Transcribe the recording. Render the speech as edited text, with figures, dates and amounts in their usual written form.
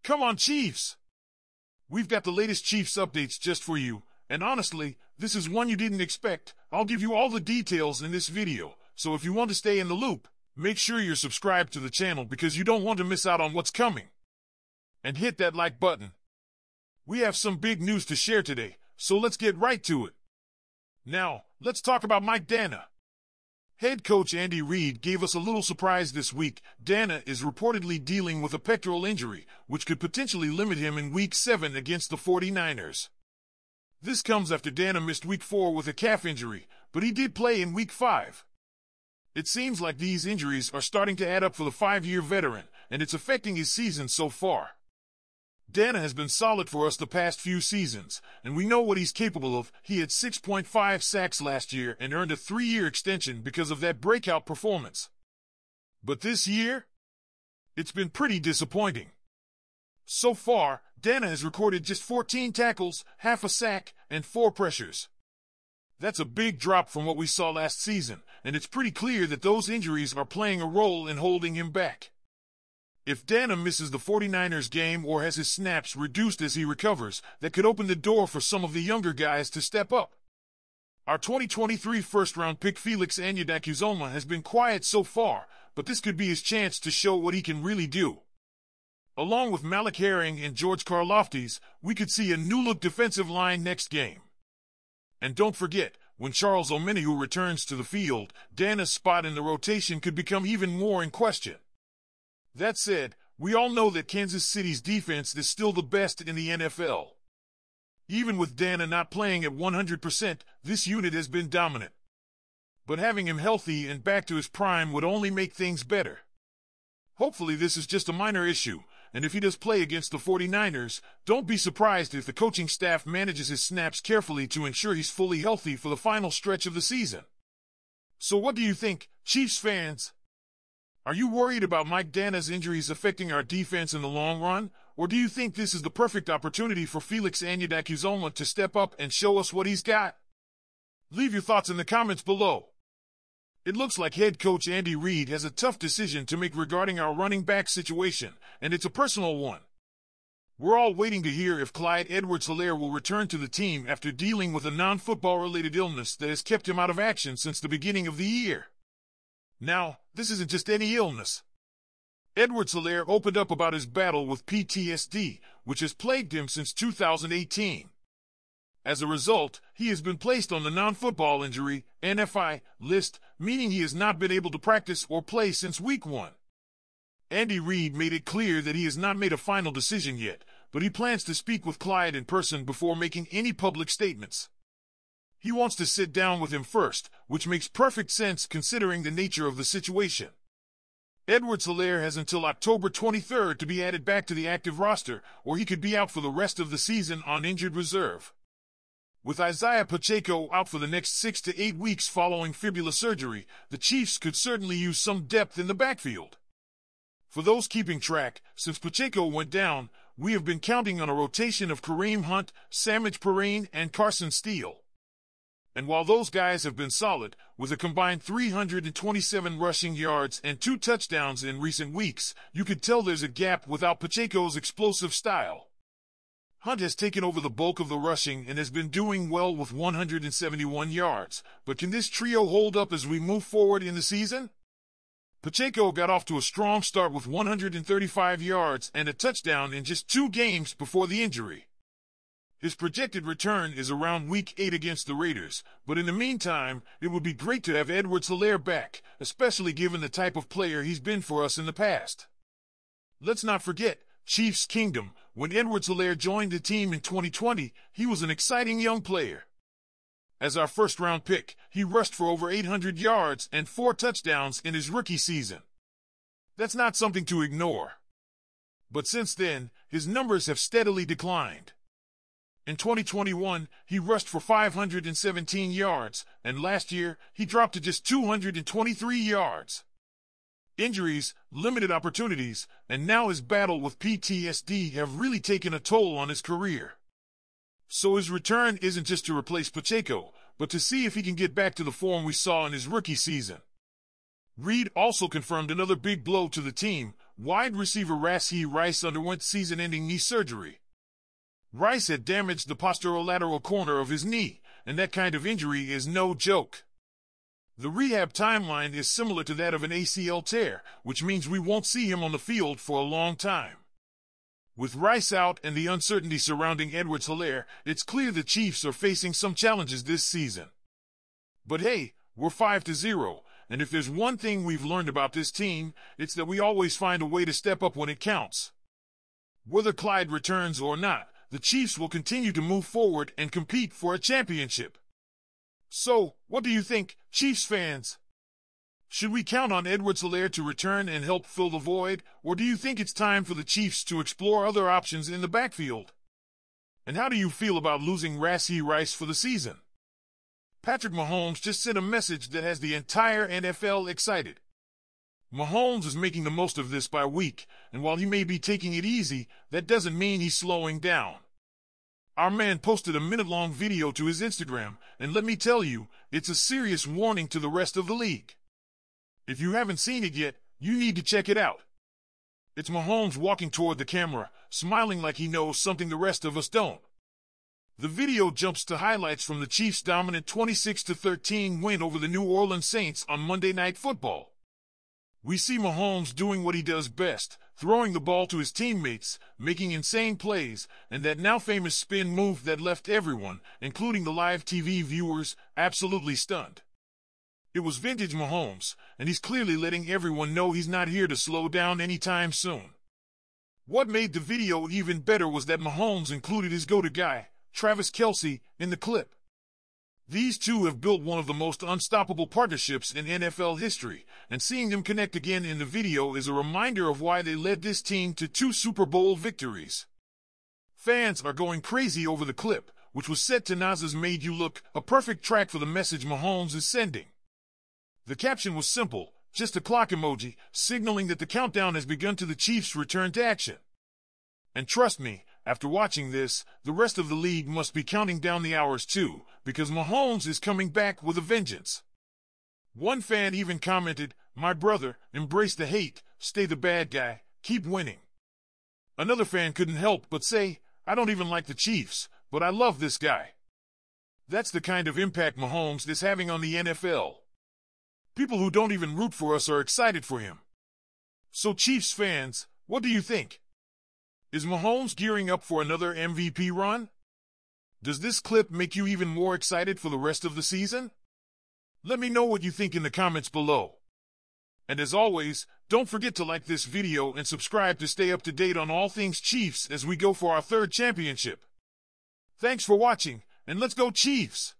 Come on, Chiefs! We've got the latest Chiefs updates just for you, and honestly, this is one you didn't expect. I'll give you all the details in this video, so if you want to stay in the loop, make sure you're subscribed to the channel because you don't want to miss out on what's coming. And hit that like button. We have some big news to share today, so let's get right to it. Now, let's talk about Mike Danna. Head coach Andy Reid gave us a little surprise this week. Danna is reportedly dealing with a pectoral injury, which could potentially limit him in Week 7 against the 49ers. This comes after Danna missed Week 4 with a calf injury, but he did play in Week 5. It seems like these injuries are starting to add up for the 5-year veteran, and it's affecting his season so far. Danna has been solid for us the past few seasons, and we know what he's capable of. He had 6.5 sacks last year and earned a 3-year extension because of that breakout performance. But this year, it's been pretty disappointing. So far, Danna has recorded just 14 tackles, half a sack, and 4 pressures. That's a big drop from what we saw last season, and it's pretty clear that those injuries are playing a role in holding him back. If Danna misses the 49ers game or has his snaps reduced as he recovers, that could open the door for some of the younger guys to step up. Our 2023 first-round pick Felix Anudike-Uzomah has been quiet so far, but this could be his chance to show what he can really do. Along with Malik Herring and George Karlaftis, we could see a new-look defensive line next game. And don't forget, when Charles Omenihu returns to the field, Danna's spot in the rotation could become even more in question. That said, we all know that Kansas City's defense is still the best in the NFL. Even with Danna not playing at 100%, this unit has been dominant. But having him healthy and back to his prime would only make things better. Hopefully this is just a minor issue, and if he does play against the 49ers, don't be surprised if the coaching staff manages his snaps carefully to ensure he's fully healthy for the final stretch of the season. So what do you think, Chiefs fans? Are you worried about Mike Danna's injuries affecting our defense in the long run, or do you think this is the perfect opportunity for Felix Anudike-Uzomah to step up and show us what he's got? Leave your thoughts in the comments below. It looks like head coach Andy Reid has a tough decision to make regarding our running back situation, and it's a personal one. We're all waiting to hear if Clyde Edwards-Helaire will return to the team after dealing with a non-football related illness that has kept him out of action since the beginning of the year. Now, this isn't just any illness. Edwards-Helaire opened up about his battle with PTSD, which has plagued him since 2018. As a result, he has been placed on the non-football injury (NFI) list, meaning he has not been able to practice or play since Week 1. Andy Reid made it clear that he has not made a final decision yet, but he plans to speak with Clyde in person before making any public statements. He wants to sit down with him first, which makes perfect sense considering the nature of the situation. Edwards-Helaire has until October 23rd to be added back to the active roster, or he could be out for the rest of the season on injured reserve. With Isaiah Pacheco out for the next 6 to 8 weeks following fibula surgery, the Chiefs could certainly use some depth in the backfield. For those keeping track, since Pacheco went down, we have been counting on a rotation of Kareem Hunt, Samaje Perine, and Carson Steele. And while those guys have been solid, with a combined 327 rushing yards and 2 touchdowns in recent weeks, you could tell there's a gap without Pacheco's explosive style. Hunt has taken over the bulk of the rushing and has been doing well with 171 yards, but can this trio hold up as we move forward in the season? Pacheco got off to a strong start with 135 yards and a touchdown in just 2 games before the injury. His projected return is around Week 8 against the Raiders, but in the meantime, it would be great to have Edwards-Helaire back, especially given the type of player he's been for us in the past. Let's not forget, Chiefs Kingdom, when Edwards-Helaire joined the team in 2020, he was an exciting young player. As our first-round pick, he rushed for over 800 yards and 4 touchdowns in his rookie season. That's not something to ignore. But since then, his numbers have steadily declined. In 2021, he rushed for 517 yards, and last year, he dropped to just 223 yards. Injuries, limited opportunities, and now his battle with PTSD have really taken a toll on his career. So his return isn't just to replace Pacheco, but to see if he can get back to the form we saw in his rookie season. Reid also confirmed another big blow to the team wide receiver Rashee Rice underwent season-ending knee surgery. Rice had damaged the posterolateral corner of his knee, and that kind of injury is no joke. The rehab timeline is similar to that of an ACL tear, which means we won't see him on the field for a long time. With Rice out and the uncertainty surrounding Edwards-Helaire, it's clear the Chiefs are facing some challenges this season. But hey, we're 5-0, and if there's one thing we've learned about this team, it's that we always find a way to step up when it counts. Whether Clyde returns or not, the Chiefs will continue to move forward and compete for a championship. So, what do you think, Chiefs fans? Should we count on Edwards-Helaire to return and help fill the void, or do you think it's time for the Chiefs to explore other options in the backfield? And how do you feel about losing Rashee Rice for the season? Patrick Mahomes just sent a message that has the entire NFL excited. Mahomes is making the most of this bye week, and while he may be taking it easy, that doesn't mean he's slowing down. Our man posted a minute-long video to his Instagram, and let me tell you, it's a serious warning to the rest of the league. If you haven't seen it yet, you need to check it out. It's Mahomes walking toward the camera, smiling like he knows something the rest of us don't. The video jumps to highlights from the Chiefs' dominant 26-13 win over the New Orleans Saints on Monday Night Football. We see Mahomes doing what he does best, throwing the ball to his teammates, making insane plays, and that now famous spin move that left everyone, including the live TV viewers, absolutely stunned. It was vintage Mahomes, and he's clearly letting everyone know he's not here to slow down anytime soon. What made the video even better was that Mahomes included his go-to guy, Travis Kelce, in the clip. These two have built one of the most unstoppable partnerships in NFL history, and seeing them connect again in the video is a reminder of why they led this team to 2 Super Bowl victories. Fans are going crazy over the clip, which was set to Nas's "Made You Look," a perfect track for the message Mahomes is sending. The caption was simple, just a clock emoji, signaling that the countdown has begun to the Chiefs' return to action. And trust me, after watching this, the rest of the league must be counting down the hours too, because Mahomes is coming back with a vengeance. One fan even commented, "My brother, embrace the hate, stay the bad guy, keep winning." Another fan couldn't help but say, "I don't even like the Chiefs, but I love this guy." That's the kind of impact Mahomes is having on the NFL. People who don't even root for us are excited for him. So Chiefs fans, what do you think? Is Mahomes gearing up for another MVP run? Does this clip make you even more excited for the rest of the season? Let me know what you think in the comments below. And as always, don't forget to like this video and subscribe to stay up to date on all things Chiefs as we go for our 3rd championship. Thanks for watching, and let's go Chiefs!